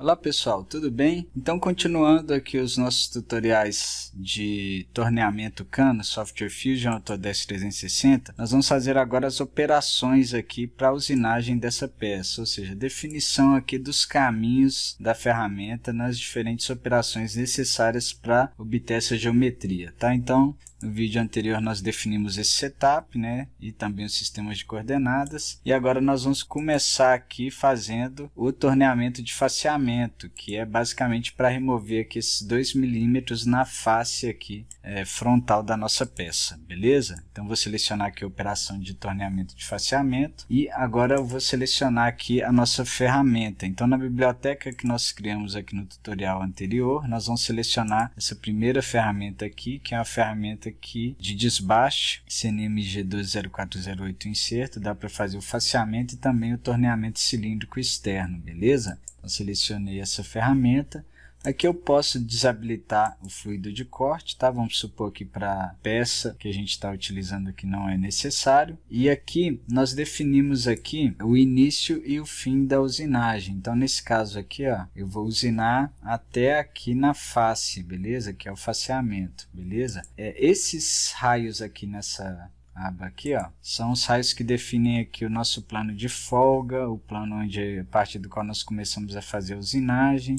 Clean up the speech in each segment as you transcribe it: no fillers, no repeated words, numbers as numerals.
Olá pessoal, tudo bem? Então continuando aqui os nossos tutoriais de torneamento cano, Software Fusion Autodesk 360, nós vamos fazer agora as operações aqui para a usinagem dessa peça, ou seja, definição aqui dos caminhos da ferramenta nas diferentes operações necessárias para obter essa geometria, tá? Então, no vídeo anterior nós definimos esse setup, né, e também os sistemas de coordenadas, e agora nós vamos começar aqui fazendo o torneamento de faceamento, que é basicamente para remover aqui esses 2 milímetros na face aqui frontal da nossa peça, beleza? Então vou selecionar aqui a operação de torneamento de faceamento e agora eu vou selecionar aqui a nossa ferramenta. Então na biblioteca que nós criamos aqui no tutorial anterior, nós vamos selecionar essa primeira ferramenta aqui, que é uma ferramenta aqui de desbaste, CNMG 120408 inserto, dá para fazer o faceamento e também o torneamento cilíndrico externo, beleza? Então selecionei essa ferramenta. Aqui eu posso desabilitar o fluido de corte, tá? Vamos supor que para a peça que a gente está utilizando aqui não é necessário. E aqui nós definimos aqui o início e o fim da usinagem. Então nesse caso aqui, ó, eu vou usinar até aqui na face, beleza? Que é o faceamento, beleza? Esses raios aqui nessa aba aqui, ó, são os raios que definem aqui o nosso plano de folga, o plano onde a partir do qual nós começamos a fazer a usinagem.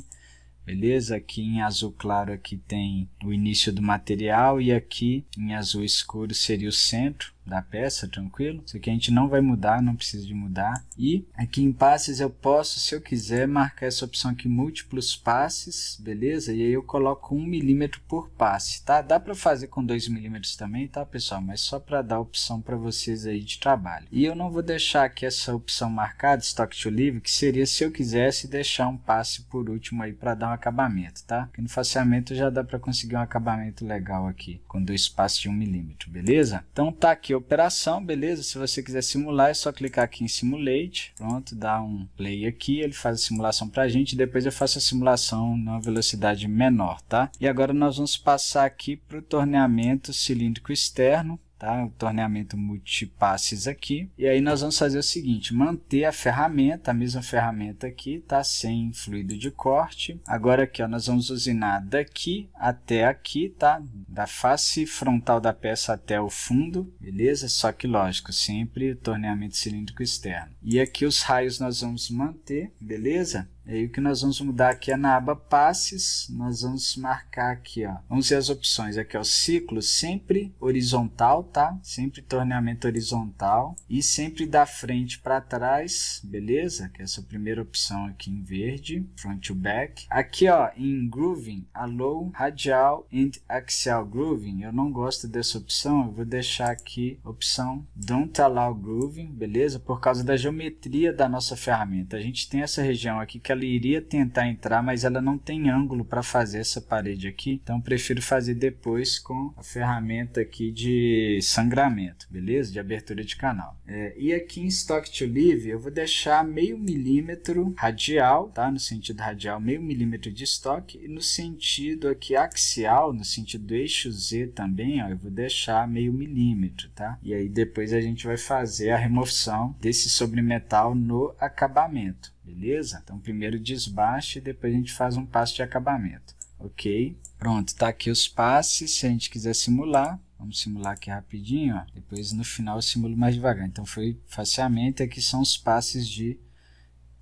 Beleza? Aqui em azul claro aqui tem o início do material e aqui em azul escuro seria o centro da peça, tranquilo? Isso aqui a gente não vai mudar, não precisa de mudar. E aqui em passes eu posso, se eu quiser, marcar essa opção aqui, múltiplos passes, beleza? E aí eu coloco 1 milímetro por passe, tá? Dá para fazer com 2 milímetros também, tá pessoal? Mas só para dar opção para vocês aí de trabalho. E eu não vou deixar aqui essa opção marcada, Stock to Leave, que seria se eu quisesse deixar um passe por último aí para dar um acabamento, tá? Porque no faceamento já dá para conseguir um acabamento legal aqui, com 2 passes de 1 milímetro, beleza? Então tá aqui a operação, beleza? Se você quiser simular, é só clicar aqui em Simulate, pronto, dá um play aqui, ele faz a simulação pra gente, depois eu faço a simulação numa velocidade menor, tá? E agora nós vamos passar aqui para o torneamento cilíndrico externo, tá? O torneamento multipasses aqui, e aí nós vamos fazer o seguinte, manter a ferramenta, a mesma ferramenta aqui, tá? Sem fluido de corte. Agora aqui, ó, nós vamos usinar daqui até aqui, tá? Da face frontal da peça até o fundo, beleza? Só que lógico, sempre o torneamento cilíndrico externo. E aqui os raios nós vamos manter, beleza? E aí o que nós vamos mudar aqui é na aba passes, nós vamos marcar aqui, ó, vamos ver as opções, aqui é o ciclo sempre horizontal, tá? Sempre torneamento horizontal e sempre da frente para trás, beleza? Que é essa primeira opção aqui em verde, front to back. Aqui, ó, em grooving, allow radial and axial grooving, eu não gosto dessa opção, eu vou deixar aqui a opção don't allow grooving, beleza? Por causa da geometria da nossa ferramenta, a gente tem essa região aqui que ela iria tentar entrar, mas ela não tem ângulo para fazer essa parede aqui, então prefiro fazer depois com a ferramenta aqui de sangramento, beleza? De abertura de canal. E aqui em Stock to Leave eu vou deixar meio milímetro radial, tá? No sentido radial, meio milímetro de estoque, e no sentido aqui axial, no sentido do eixo Z também, ó, eu vou deixar meio milímetro, tá? E aí depois a gente vai fazer a remoção desse sobremetal no acabamento. Beleza? Então primeiro desbaste e depois a gente faz um passo de acabamento. Ok? Pronto, tá aqui os passes. Se a gente quiser simular, vamos simular aqui rapidinho, ó. Depois no final eu simulo mais devagar. Então foi faceamento, aqui são os passes de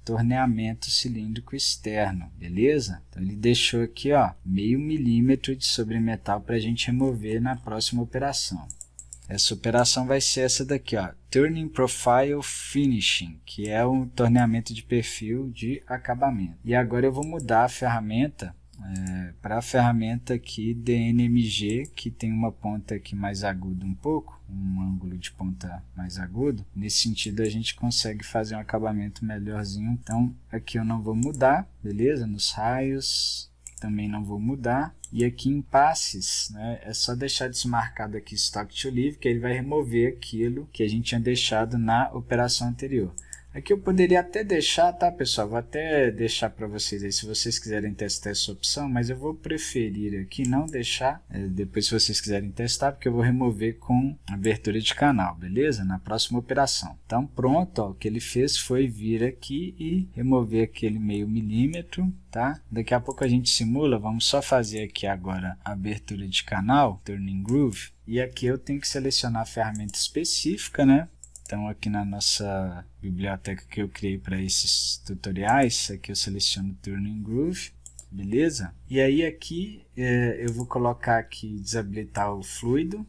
torneamento cilíndrico externo, beleza? Então ele deixou aqui, ó, meio milímetro de sobremetal para a gente remover na próxima operação. Essa operação vai ser essa daqui, ó, Turning Profile Finishing, que é um torneamento de perfil de acabamento. E agora eu vou mudar a ferramenta para a ferramenta aqui DNMG, que tem uma ponta aqui mais aguda um pouco, um ângulo de ponta mais agudo. Nesse sentido a gente consegue fazer um acabamento melhorzinho. Então aqui eu não vou mudar, beleza? Nos raios também não vou mudar. E aqui em passes, né, é só deixar desmarcado aqui Stock to Leave, que ele vai remover aquilo que a gente tinha deixado na operação anterior. Aqui eu poderia até deixar, tá, pessoal? Vou até deixar para vocês aí, se vocês quiserem testar essa opção, mas eu vou preferir aqui não deixar, depois se vocês quiserem testar, porque eu vou remover com abertura de canal, beleza? Na próxima operação. Então, pronto, ó, o que ele fez foi vir aqui e remover aquele meio milímetro, tá? Daqui a pouco a gente simula, vamos só fazer aqui agora a abertura de canal, Turning Groove, e aqui eu tenho que selecionar a ferramenta específica, né? Então, aqui na nossa biblioteca que eu criei para esses tutoriais, aqui eu seleciono Turning Groove, beleza? E aí aqui eu vou colocar aqui, desabilitar o fluido.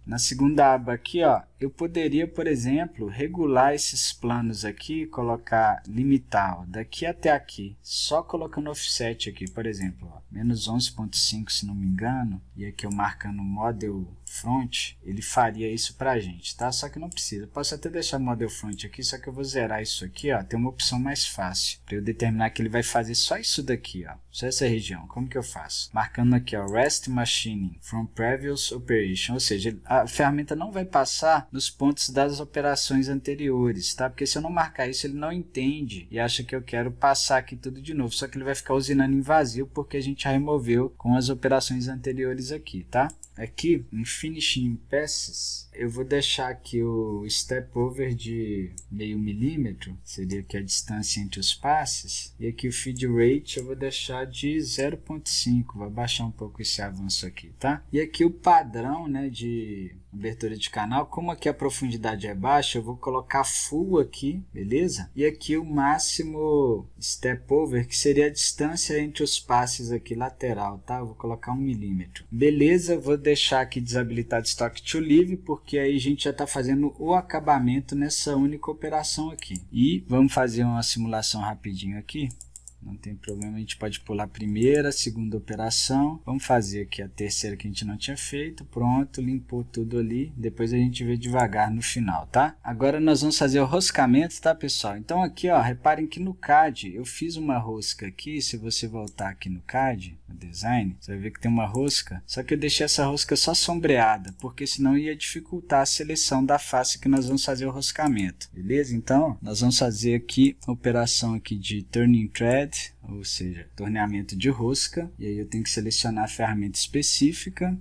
Na segunda aba aqui, ó, eu poderia, por exemplo, regular esses planos aqui, colocar, limitar, ó, daqui até aqui, só colocando offset aqui, por exemplo, ó, menos 11.5 se não me engano, e aqui eu marcando Model Front, ele faria isso pra gente, tá? Só que não precisa, eu posso até deixar Model Front aqui, só que eu vou zerar isso aqui, ó, tem uma opção mais fácil, para eu determinar que ele vai fazer só isso daqui, ó, só essa região. Como que eu faço? Marcando aqui, ó, Rest Machining from Previous Operation, ou seja, a ferramenta não vai passar nos pontos das operações anteriores, tá? Porque se eu não marcar isso, ele não entende e acha que eu quero passar aqui tudo de novo, só que ele vai ficar usinando em vazio porque a gente já removeu com as operações anteriores aqui, tá? Aqui, em Finishing Passes, eu vou deixar aqui o Step Over de meio milímetro, seria aqui a distância entre os passes, e aqui o Feed Rate eu vou deixar de 0.5, vou abaixar um pouco esse avanço aqui, tá? E aqui o padrão, né, de abertura de canal, como aqui a profundidade é baixa, eu vou colocar Full aqui, beleza? E aqui o máximo Step Over, que seria a distância entre os passes aqui lateral, tá? Eu vou colocar 1 milímetro. Beleza, vou deixar aqui desabilitado Stock to Leave, porque aí a gente já está fazendo o acabamento nessa única operação aqui. E vamos fazer uma simulação rapidinho aqui. Não tem problema, a gente pode pular a primeira, a segunda operação. Vamos fazer aqui a terceira que a gente não tinha feito. Pronto, limpou tudo ali. Depois a gente vê devagar no final, tá? Agora nós vamos fazer o roscamento, tá, pessoal? Então aqui, ó, reparem que no CAD eu fiz uma rosca aqui. Se você voltar aqui no CAD, no Design, você vai ver que tem uma rosca. Só que eu deixei essa rosca só sombreada, porque senão ia dificultar a seleção da face que nós vamos fazer o roscamento. Beleza? Então, nós vamos fazer aqui a operação aqui de Turning Thread, ou seja, torneamento de rosca, e aí eu tenho que selecionar a ferramenta específica,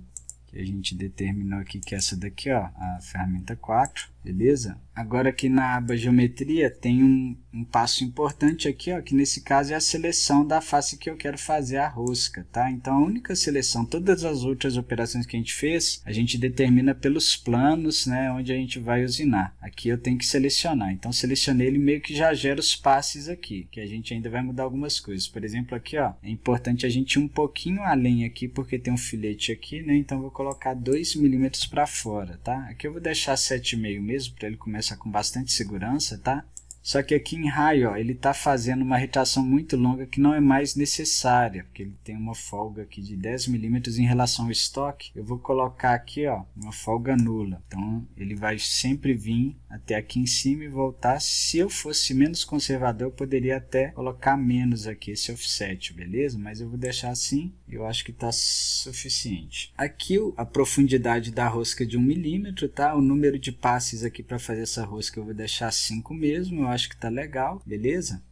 que a gente determinou aqui que é essa daqui, ó, a ferramenta 4, beleza? Agora aqui na aba geometria tem um passo importante aqui, ó, que nesse caso é a seleção da face que eu quero fazer a rosca, tá? Então a única seleção, todas as outras operações que a gente fez, a gente determina pelos planos, né, onde a gente vai usinar. Aqui eu tenho que selecionar, então selecionei ele, meio que já gera os passes aqui, que a gente ainda vai mudar algumas coisas. Por exemplo aqui, ó, é importante a gente ir um pouquinho além aqui, porque tem um filete aqui, né, então eu vou colocar 2 milímetros para fora, tá? Aqui eu vou deixar 7,5 mesmo, para ele começar com bastante segurança, tá? Só que aqui em raio, ó, ele está fazendo uma retração muito longa que não é mais necessária, porque ele tem uma folga aqui de 10 milímetros em relação ao estoque. Eu vou colocar aqui, ó, uma folga nula. Então ele vai sempre vir até aqui em cima e voltar. Se eu fosse menos conservador, eu poderia até colocar menos aqui esse offset, beleza? Mas eu vou deixar assim, eu acho que está suficiente. Aqui a profundidade da rosca de 1 milímetro, tá? O número de passes aqui para fazer essa rosca eu vou deixar 5 mesmo, eu acho que tá legal, beleza?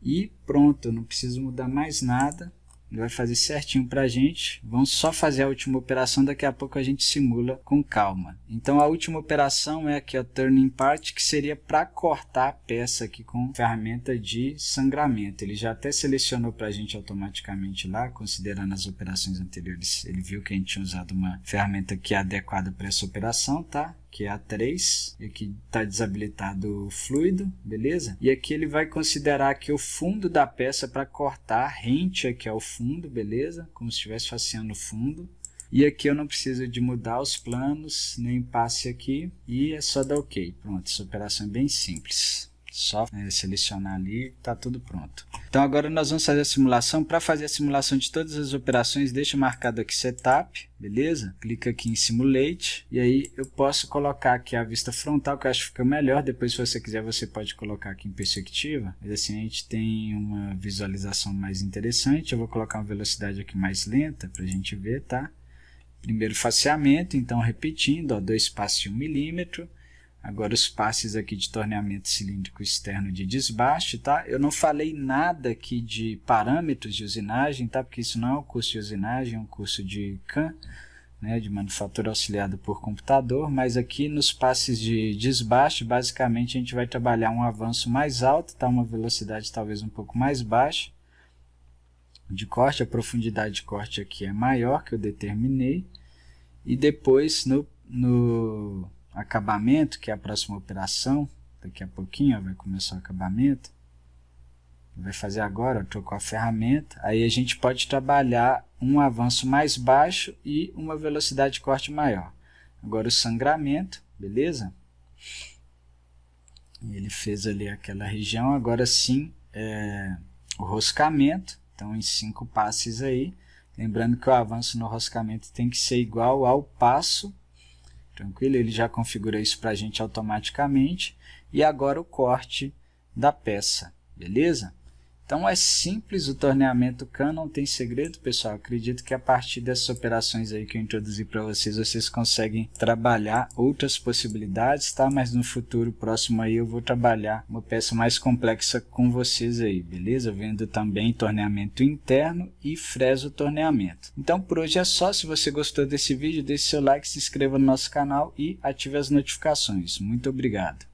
E pronto, eu não preciso mudar mais nada. Ele vai fazer certinho pra gente. Vamos só fazer a última operação, daqui a pouco a gente simula com calma. Então a última operação é aqui a Turning Part, que seria para cortar a peça aqui com ferramenta de sangramento. Ele já até selecionou pra gente automaticamente lá, considerando as operações anteriores. Ele viu que a gente tinha usado uma ferramenta que é adequada para essa operação, tá? Que é a 3, e aqui está desabilitado o fluido, beleza? E aqui ele vai considerar aqui o fundo da peça para cortar, rente aqui ao fundo, beleza? Como se estivesse faceando o fundo. E aqui eu não preciso de mudar os planos, nem passe aqui, e é só dar OK. Pronto, essa operação é bem simples. Só selecionar ali, está tudo pronto. Então agora nós vamos fazer a simulação. Para fazer a simulação de todas as operações, deixa marcado aqui Setup, beleza? Clica aqui em Simulate, e aí eu posso colocar aqui a vista frontal, que eu acho que fica melhor. Depois, se você quiser, você pode colocar aqui em perspectiva, mas assim a gente tem uma visualização mais interessante. Eu vou colocar uma velocidade aqui mais lenta para a gente ver, tá? Primeiro faceamento, então repetindo, ó, 2 passos de 1 milímetro. Agora os passes aqui de torneamento cilíndrico externo de desbaste, tá? Eu não falei nada aqui de parâmetros de usinagem, tá? Porque isso não é um curso de usinagem, é um curso de CAM, né? De manufatura auxiliada por computador, mas aqui nos passes de desbaste, basicamente a gente vai trabalhar um avanço mais alto, tá? Uma velocidade talvez um pouco mais baixa de corte, a profundidade de corte aqui é maior que eu determinei, e depois no acabamento, que é a próxima operação, daqui a pouquinho ó, vai começar o acabamento, vai fazer agora, trocou a ferramenta, aí a gente pode trabalhar um avanço mais baixo e uma velocidade de corte maior. Agora o sangramento, beleza? Ele fez ali aquela região, agora sim o roscamento, então em 5 passes aí, lembrando que o avanço no roscamento tem que ser igual ao passo, tranquilo? Ele já configura isso para a gente automaticamente. E agora o corte da peça, beleza? Então é simples o torneamento CAM, não tem segredo, pessoal. Acredito que a partir dessas operações aí que eu introduzi para vocês, vocês conseguem trabalhar outras possibilidades, tá? Mas no futuro próximo aí eu vou trabalhar uma peça mais complexa com vocês aí, beleza? Vendo também torneamento interno e freso torneamento. Então por hoje é só. Se você gostou desse vídeo, deixe seu like, se inscreva no nosso canal e ative as notificações. Muito obrigado.